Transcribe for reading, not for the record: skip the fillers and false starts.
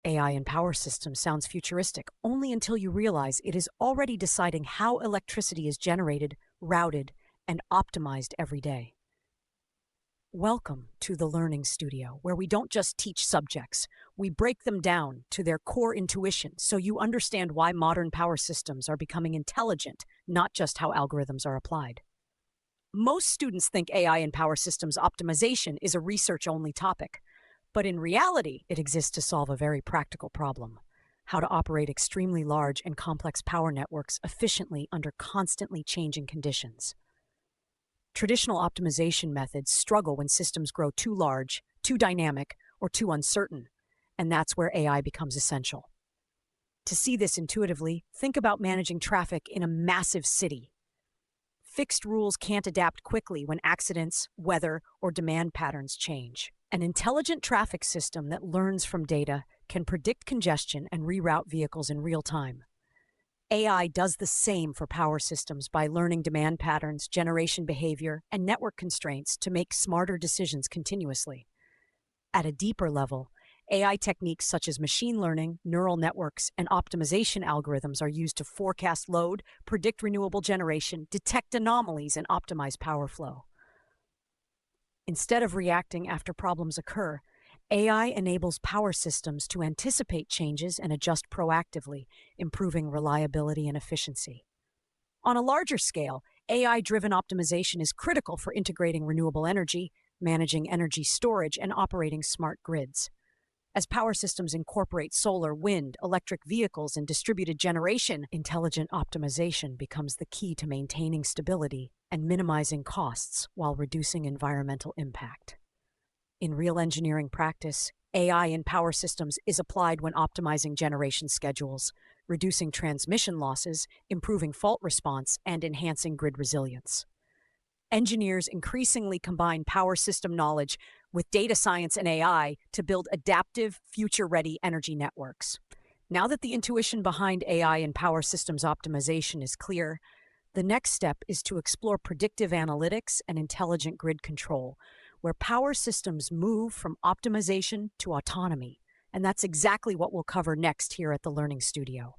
AI in power systems sounds futuristic only until you realize it is already deciding how electricity is generated, routed, and optimized every day. Welcome to the Learning Studio, where we don't just teach subjects, we break them down to their core intuition so you understand why modern power systems are becoming intelligent, not just how algorithms are applied. Most students think AI in power systems optimization is a research-only topic, but in reality, it exists to solve a very practical problem: how to operate extremely large and complex power networks efficiently under constantly changing conditions. Traditional optimization methods struggle when systems grow too large, too dynamic, or too uncertain, and that's where AI becomes essential. To see this intuitively, think about managing traffic in a massive city. Fixed rules can't adapt quickly when accidents, weather, or demand patterns change. An intelligent traffic system that learns from data can predict congestion and reroute vehicles in real time. AI does the same for power systems by learning demand patterns, generation behavior, and network constraints to make smarter decisions continuously. At a deeper level, AI techniques such as machine learning, neural networks, and optimization algorithms are used to forecast load, predict renewable generation, detect anomalies, and optimize power flow. Instead of reacting after problems occur, AI enables power systems to anticipate changes and adjust proactively, improving reliability and efficiency. On a larger scale, AI-driven optimization is critical for integrating renewable energy, managing energy storage, and operating smart grids. As power systems incorporate solar, wind, electric vehicles, and distributed generation, intelligent optimization becomes the key to maintaining stability and minimizing costs while reducing environmental impact. In real engineering practice, AI in power systems is applied when optimizing generation schedules, reducing transmission losses, improving fault response, and enhancing grid resilience. Engineers increasingly combine power system knowledge with data science and AI to build adaptive, future-ready energy networks. Now that the intuition behind AI in power systems optimization is clear, the next step is to explore predictive analytics and intelligent grid control, where power systems move from optimization to autonomy. And that's exactly what we'll cover next here at the Learning Studio.